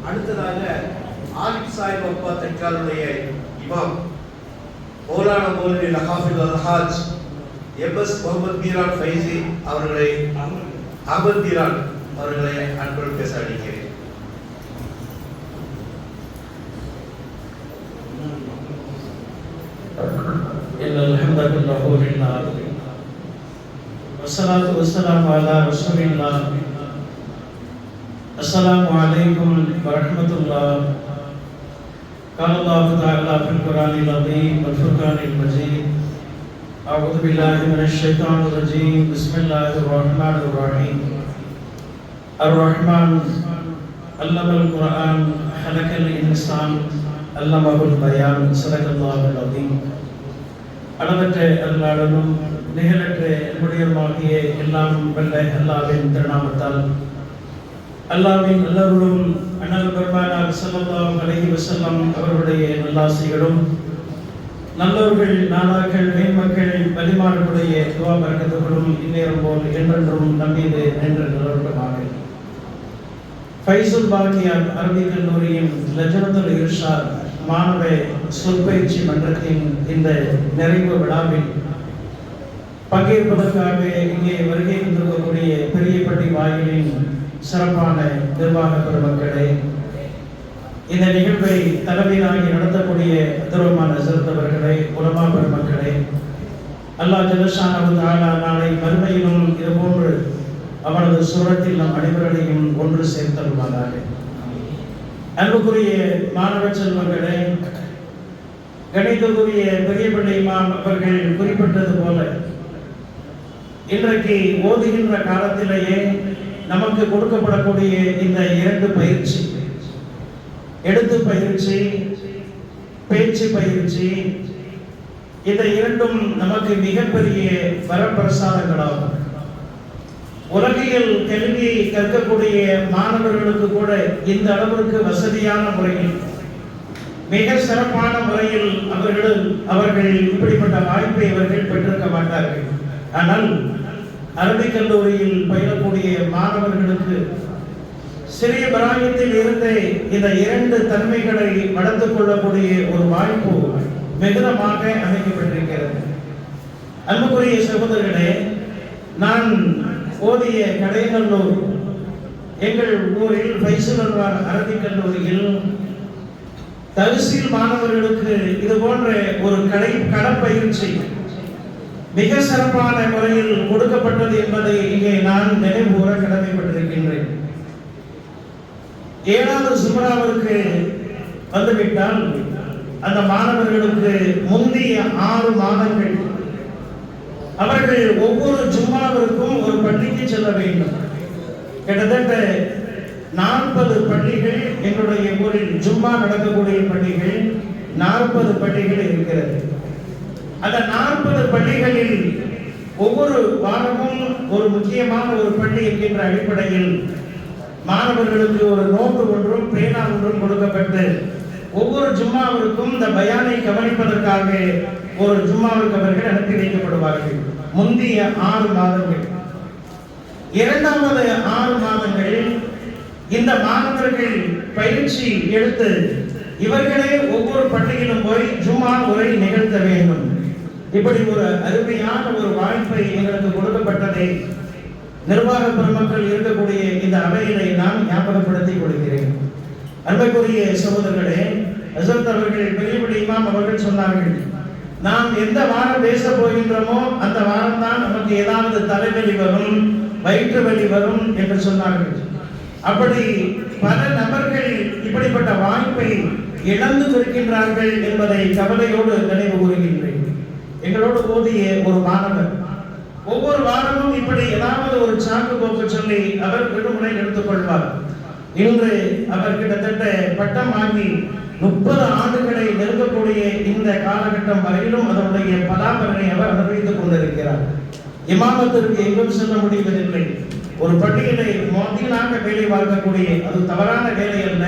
அடுத்ததாக ஆலிப் சாஹிப் அப்பா தற்காலுடைய இமாம் மௌலானா மௌலவி ஹாஃபிஸ் அல்-ஹாஜ் எஸ் முகமது மீரான் ஃபைசி அவர்களை அஹமத் மீரான் அவர்களை அன்புடன் பேச அழைக்கிறேன். அல்ஹம்துலில்லாஹ் வஸ்ஸலாத்து வஸ்ஸலாமு அலா ரசூலில்லாஹ். அஸ்ஸலாமு அலைக்கும் வரஹ்மத்துல்லாஹ். قال الله تعالى في القرآن العظيم والفرقان المجيد أعوذ بالله من الشيطان الرجيم بسم الله الرحمن الرحيم الرحمن علم القرآن خلق الإنسان علمه البيان صدق الله العظيم. அளவற்ற அருளாளனும் நிகழற்ற முடியமாகிய எல்லாம் வல்ல அல்லாஹ்வின் திருநாமத்தால் அல்லாஹ்வின் நல்லருளும் அண்ணல் பெருமானார் ஸல்லல்லாஹு அலைஹி வஸல்லம் அவர்களுடைய நல்லாசிகளும் நல்லவர்கள் நாதாக்கள் மேன்மக்கள் வலிமார்களுடைய துஆ பரக்கத்துகளும் இந்நேரம் போல் என்றென்றும் நம்மீது நின்று நிலவரமாக. ஃபைசுல் பாக்கியாத் அரபிக் கல்லூரியின் லஜ்னத்துல் இர்ஷாத் மாணவ சொற்பயிற்சி மன்றத்தின் இந்த நிறைவு விழாவில் பங்கேற்பதற்காக இங்கே வருகை தந்திருக்கக்கூடிய பெரியப்பட்டி வாயிலின் சிறப்பான நிர்வாக பெருமக்களே, இந்த நிகழ்வை தலைமையாகி நடத்தக்கூடிய அத்தருமான சிறந்தவர்களே, உலமா பெருமக்களே, அல்லாஹ் ஜல்லஷானஹு தஆலா நாளை மறுமையிலும் இதுபோன்று அவனது சூரத்தில் நம் அனைவரையும் ஒன்று சேர்த்தருள்வாராக. அன்புக்குரிய மாணவ செல்வங்களே, கணிதக்குரிய பெரியப்பள்ளி இமாம் அவர்கள் குறிப்பிட்டது போல இன்றைக்கு ஓதுகின்ற காலத்திலேயே நமக்கு கொடுக்கப்படக்கூடிய இந்த இரண்டு பயிற்சி, எழுத்து பயிற்சி, பேச்சு பயிற்சி, இந்த இரண்டும் நமக்கு மிகப்பெரிய வரப்பிரசாதங்களாகும். உலகியல் கல்வியை கற்கக்கூடிய மாணவர்களுக்கு கூட இந்த அளவிற்கு வசதியான முறையில் மிக சிறப்பான முறையில் அவர்கள் இப்படிப்பட்ட வாய்ப்பை அவர்கள் பெற்றிருக்க மாட்டார்கள். ஆனால் அரபிக் கல்லூரியில் பயிலக்கூடிய மாணவர்களுக்கு சிறிய பிராயத்தில் இருந்தே இந்த இரண்டு தன்மைகளை வளர்த்துக் கொள்ளக்கூடிய ஒரு வாய்ப்பு மிகுதமாக அமைக்கப்பட்டிருக்கிறது. அன்புக்குரிய சகோதரர்களே, நான் ஓதிய கடைநல்லூர் எங்கள் ஊரில் ஃபைசுல் அன்வார் அரபிக் கல்லூரியில் தஹ்சீல் மாணவர்களுக்கு இது போன்ற ஒரு கடற்பயிற்சி மிக சிறப்பான முறையில் கொடுக்கப்பட்டது என்பதை இங்கே நான் நினைவுகூர கடமைப்பட்டிருக்கின்றேன். 7வது சுமராவிற்கு வந்துவிட்டால் அந்த மாணவர்களுக்கு முந்தைய 6 மாதங்கள் அவர்கள் ஒவ்வொரு ஜும்மாவிற்கும் ஒரு பள்ளிக்கு செல்ல வேண்டும். கிட்டத்தட்ட 40 பள்ளிகள் எங்களுடைய ஊரில் ஜும்மா நடக்கக்கூடிய பள்ளிகள் 40 பள்ளிகள் இருக்கிறது. அந்த 40 பள்ளிகளில் ஒவ்வொரு வாரமும் ஒரு முக்கியமான ஒரு பள்ளி என்கின்ற அடிப்படையில் மாணவர்களுக்கு ஒரு நோட்டு ஒன்றும் பேனா ஒன்றும் கொடுக்கப்பட்டு ஒவ்வொரு ஜும்மாவிற்கும் இந்த பயானை கவனிப்பதற்காக ஒரு ஜும்மாவுக்கு அவர்கள் அனுப்பி வைக்கப்படுவார்கள். முந்தைய 6 மாதங்கள். 2வது 6 மாதங்கள் இந்த மாணவர்கள் பயிற்சி எடுத்து இவர்களே ஒவ்வொரு பள்ளியிலும் போய் ஜும்மா உரை நிகழ்த்த வேண்டும். இப்படி ஒரு அருமையான ஒரு வாய்ப்பை எங்களுக்கு கொடுக்கப்பட்டதை நிர்வாக பெருமக்கள் இருக்கக்கூடிய இந்த அவையினை நான் ஞாபகப்படுத்திக் கொடுக்கிறேன். அன்புக்குரிய சகோதரர்களே, ஹஸரத் அவர்கள் பெரியப்பள்ளி இமாம் அவர்கள் சொன்னார்கள், நாம் எந்த வாரம் பேச போகின்றோமோ அந்த வாரம் தான் நமக்கு ஏதாவது தலைவலி வரும், வயிற்று வலி வரும் என்று சொன்னார்கள். அப்படி பல நபர்கள் இப்படிப்பட்ட வாய்ப்பை இழந்து இருக்கின்றார்கள் என்பதை கவலையோடு நினைவு கூறுகின்றேன். எங்களோடு ஓதிய ஒரு மாணவர் ஒவ்வொரு வாரமும் இப்படி ஏதாவது ஒரு சாக்கு போக்கு சொல்லி அவர் விடுமுறை எடுத்துக் கொள்வார். இன்று அவர் கிட்டத்தட்ட பட்டம் வாங்கி 30 ஆண்டுகளை நெருங்கக்கூடிய இந்த காலகட்டம் வரையிலும் அதனுடைய பலாபலனை அவர் அனுபவித்துக் கொண்டிருக்கிறார். இமாமத்திற்கு எங்கும் செல்ல முடிவதில்லை. ஒரு பள்ளியிலே மொத்தீனாக வேலை பார்க்கக்கூடிய, அது தவறான வேலை அல்ல,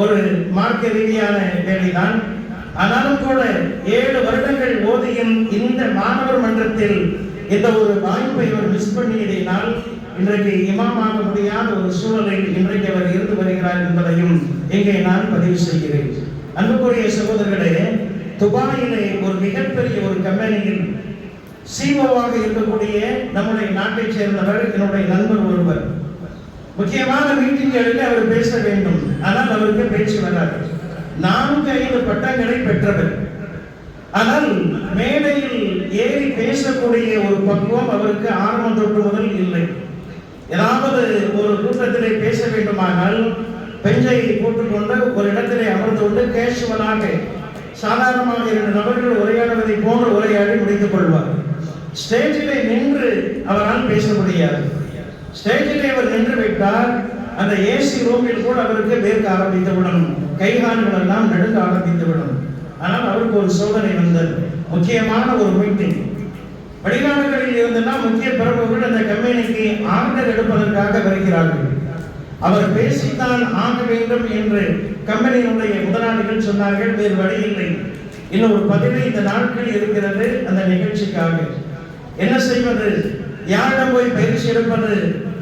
ஒரு மார்க்க ரீதியான வேலைதான். ஆனாலும் கூட 7 வருடங்கள் ஓதியும் இந்த மாணவர் மன்றத்தில் இந்த ஒரு வாய்ப்பை அவர் மிஸ் பண்ணியதினால் இன்றைக்கு இமாமாக முடியாத ஒரு சூழலில் இன்றைக்கு அவர் இருந்து வருகிறார் என்பதையும் இங்கே நான் பதிவு செய்கிறேன். அன்புக்குரிய சகோதரர்களே, துபாயிலே ஒரு மிகப்பெரிய ஒரு கம்பெனியில் சிஓவாக இருக்கக்கூடிய நம்முடைய நாட்டைச் சேர்ந்தவர் என்னுடைய நண்பர் ஒருவர். முக்கியமான மீட்டிங்களில் அவர் பேச வேண்டும், ஆனால் அவருக்கு பேச்சு வராது. 4-5 பட்டங்களை பெற்றவர். ஆனால் மேடையில் ஏறி பேசக்கூடிய ஒரு பக்குவம் அவருக்கு ஆரம்பம் தொட்டு முதல் இல்லை. ஏதாவது ஒரு கூட்டத்திலே பேச வேண்டுமானால் பெஞ்சை போட்டுக்கொண்டு ஒரு இடத்திலே அமர்ந்து கொண்டு கேஷுவலாக சாதாரணமாக 2 நபர்கள் உரையாடுவதை போன்று உரையாடி முடித்துக் கொள்வார். ஸ்டேஜிலே நின்று அவரால் பேச முடியாது. ஸ்டேஜிலே அவர் நின்று விட்டால் அந்த ஏசி ரூமில் கூட அவருக்கு வேர்க்க ஆரம்பித்துவிடும், கைகால்கள் எல்லாம் நடுங்க ஆரம்பித்துவிடும். ஆனால் அவருக்கு ஒரு சோதனை வந்தது. முக்கியமான ஒரு மீட்டிங், வெளிநாடுகளில் இருந்தெல்லாம் முக்கிய பிரபுகள் அந்த கம்பெனிக்கு ஆர்டர் எடுப்பதற்காக வருகிறார்கள். அவர் பேசித்தான் ஆக வேண்டும் என்று கம்பெனியினுடைய முதலாளிகள் சொன்னார்கள். வேறு வழி இல்லை, இன்னும் ஒரு 15 நாட்கள் இருக்கிறது அந்த நிகழ்ச்சிக்காக. என்ன செய்வது, யாரிடம் போய் பயிற்சி எடுப்பது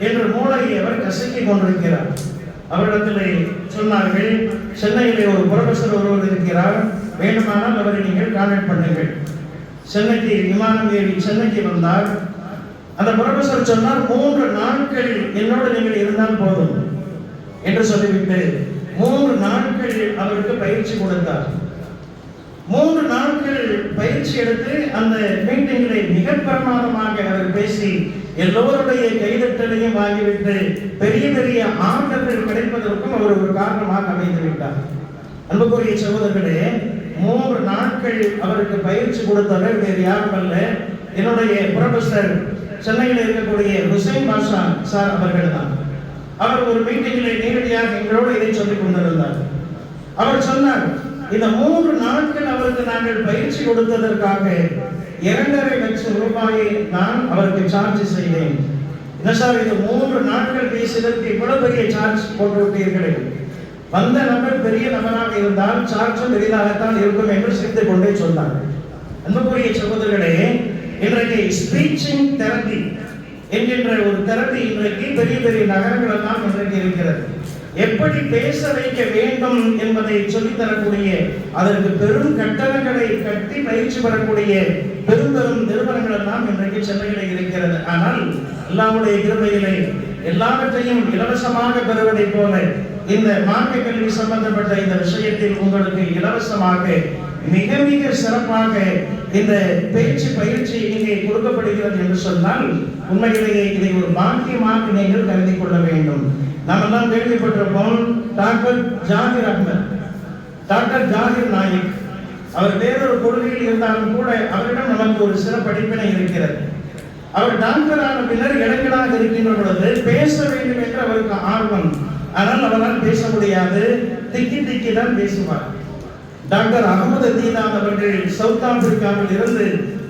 என்று மூளையை அவர் கசக்கிக் கொண்டிருக்கிறார். அவரிடத்திலே சொன்னார்கள், சென்னையிலே ஒரு புரொஃபசர் ஒருவர் இருக்கிறார், வேண்டுமானால் அவரை நீங்கள் கான்டாக்ட் பண்ணுங்கள். சென்னைக்கு விமானம் ஏறி சென்னைக்கு வந்தார். அந்த புரொஃபசர் சொன்னார், 3 நாட்கள் என்னோடு நீங்கள் இருந்தால் போதும் என்று சொல்லிவிட்டு 3 நாட்கள் அவருக்கு பயிற்சி கொடுத்தார். 3 நாட்கள் பயிற்சி எடுத்து அந்த மீட்டிங்கிலே மிக பிரமாதமாக அவர் பேசி எல்லோருடைய கைதட்டலையும் வாங்கிவிட்டு பெரிய பெரிய ஆர்டர்கள் கிடைப்பதற்கும் அவர் ஒரு காரணமாக அமைந்து விட்டார். அன்புக்குரிய சகோதரர்களே, 3 நாட்கள் அவருக்கு பயிற்சி கொடுத்தவர் வேறு யாரும் அல்ல, என்னுடைய புரொஃபசர் சென்னையில் இருக்கக்கூடிய ஹுசைன் பாஷா சார் அவர்கள் தான். அவர் ஒரு மீட்டிங்கிலே நேரடியாக எங்களோடு இதை சொல்லிக் கொண்டிருந்தார். அவர் சொன்னார், இந்த 3 நாட்கள் அவருக்கு நாங்கள் பயிற்சி கொடுத்ததற்காக 2.5 லட்சம் ரூபாயை நான் அவருக்கு சார்ஜ் செய்தேன். என்ன சார், இது 3 நாட்கள் பேசியதற்கு இவ்வளவு பெரிய சார்ஜ் போட்டு விட்டீர்களே? வந்த நபர் பெரிய நபராக இருந்தால் சார்ஜும் பெரிதாகத்தான் இருக்கும் என்று சிரித்து கொண்டே சொன்னார். அன்புக்குரிய சகோதரர்களே, இன்றைக்கு ஸ்பீச்சிங் தெரப்பி என்கின்ற ஒரு தெரப்பி இன்றைக்கு பெரிய பெரிய நகரங்கள் எல்லாம் இன்றைக்கு இருக்கிறது. எப்படி பேச வைக்க வேண்டும் என்பதை சொல்லித்தரக்கூடிய, அதற்கு பெரும் கட்டணங்களை கட்டி பயிற்சி பெறக்கூடிய பெரும் பெரும் நிறுவனங்கள் எல்லாம் இன்றைக்கு சென்னையில் இருக்கிறது. ஆனால் அல்லாஹ்வுடைய கிருபையிலே எல்லாவற்றையும் இலவசமாக பெறுவதை போல இந்த மார்க்க கல்வி சம்பந்தப்பட்ட இந்த விஷயத்தில் உங்களுக்கு இலவசமாக மிக மிக சிறப்பாக இந்த பேச்சு பயிற்சி இங்கே கொடுக்கப்படுகிறது என்று சொன்னால் உண்மையிலேயே இதை ஒரு பாக்கியமாக நீங்கள் கருதி கொள்ள வேண்டும். நாம் எல்லாம் கேள்விப்பட்டிருப்போம், டாக்டர் ஜாகிர் அஹ்மத், டாக்டர் ஜாகிர் நாயிக். அவர் வேறொரு கொள்கையில் இருந்தாலும் கூட அவரிடம் நமக்கு ஒரு சில படிப்பினை இருக்கிறது. அவர் டாக்டரான பின்னர் இளைஞராக இருக்கின்ற பொழுது பேச வேண்டும் என்று அவருக்கு ஆர்வம். ஆனால் அவரால் பேச முடியாது, திக்கி தான் பேசுவார். டாக்டர் அகமது தீதான் அவர்கள் சவுத் ஆப்பிரிக்காவில் இருந்து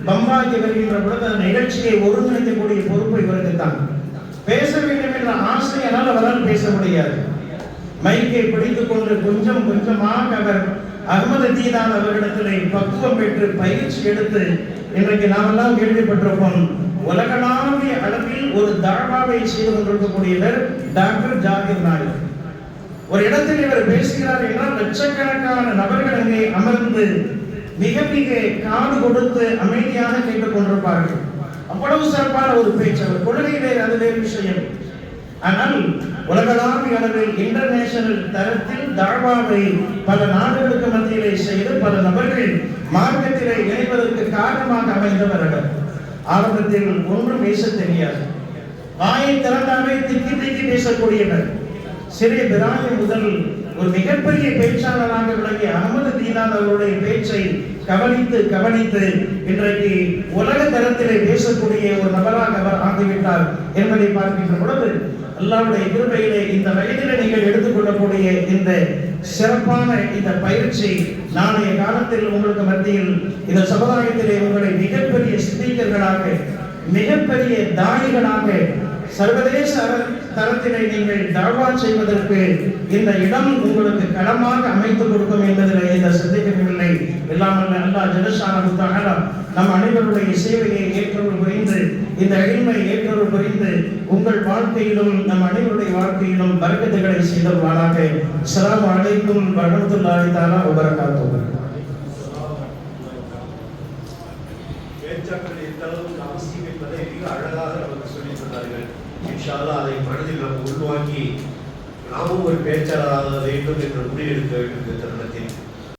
பம்பாய்க்கு வருகின்ற பொழுது அந்த நிகழ்ச்சியை ஒருங்கிணைக்கக்கூடிய பொறுப்பு இவருக்கு தான். பேச வேண்டும் என்ற ஆசையானால் அவரால் பேச முடியாது. மைக்கை பிடித்துக் கொண்டு கொஞ்சம் கொஞ்சமாக அவர் அகமது தீதான் அவர்களிடத்திலே பக்குவம் பெற்று பயிற்சி எடுத்து இன்றைக்கு நாமெல்லாம் கேள்விப்பட்டிருப்போம், உலகளாவிய அளவில் ஒரு தாழ்வாவை செய்து கொண்டிருக்கக்கூடியவர் டாக்டர் ஜாகிர் நாயிக். ஒரு இடத்தில் இவர் பேசுகிறார் என்றால் லட்சக்கணக்கான நபர்கள் அங்கே அமர்ந்து மிக மிக காது கொடுத்து அமைதியாக கேட்டுக் கொண்டிருப்பார்கள். அவ்வளவு சிறப்பான ஒரு பேச்சு. அவர் கொள்கை வேறு, அது வேறு விஷயம். ஆனால் உலகளாவிய அளவில் இன்டர்நேஷனல் தரத்தில் தாழ்வாவை பல நாடுகளுக்கு மத்தியிலே செய்து பல நபர்கள் மார்க்கத்திலே இணைவதற்கு காரணமாக அமைந்தவர் அவர். ஆரம்பத்தில் ஒன்றும் பேச தெரியாது, வாயை திறந்தாவே திக்கி பேசக்கூடியவர். சிறிய பிராயம் முதல் ஒரு மிகப்பெரிய பேச்சாளராக விளங்கிய அகமது தீதான் அவருடைய பேச்சை கவனித்து இன்றைக்கு உலக தரத்திலே பேசக்கூடிய ஒரு நபராக அவர் ஆகிவிட்டார் என்பதை பார்க்கின்ற பொழுது அல்லாஹ்வுடைய கிருபையிலே இந்த வயதிலே நீங்கள் எடுத்துக்கொள்ளக்கூடிய இந்த சிறப்பான இந்த பயிற்சி நாளைய காலத்தில் உங்களுக்கு மத்தியில் இந்த சமுதாயத்திலே உங்களை மிகப்பெரிய ஸ்பீக்கர்களாக, மிகப்பெரிய தாயிகளாக, சர்வதேச தரத்திலே நீங்கள் தாவா செய்வதற்கு இந்த இடம் உங்களுக்கு களமாக அமைத்துக் கொடுக்கும் என்பதில் இந்த சந்தேகமில்லை. எல்லாம் அல்ல அல்லாஹ் ஜல்லஷானஹு தஆலா நம் அனைவருடைய சேவையை ஏற்றருள் புரிந்து இந்த இல்மை ஏற்றருள் புரிந்து உங்கள் வாழ்க்கையிலும் நம் அனைவருடைய வாழ்க்கையிலும் பரக்கத்துகளை செய்தருள்வானாக. அஸ்ஸலாமு அலைக்கும் வரஹ்மத்துல்லாஹி தஆலா வ பரகாத்துஹு. பேச்சாற்றல் எந்த அளவுக்கு அவசியம் என்பதை மிக அழகாக நமக்கு சொல்லித் தந்தார்கள். இன்ஷா அல்லாஹ் அதை மனதில் நாம் உள்வாங்கி நாமும் ஒரு பேச்சாளராக வேண்டும் என்று முடிவெடுக்க வேண்டும் இந்த தருணத்தில்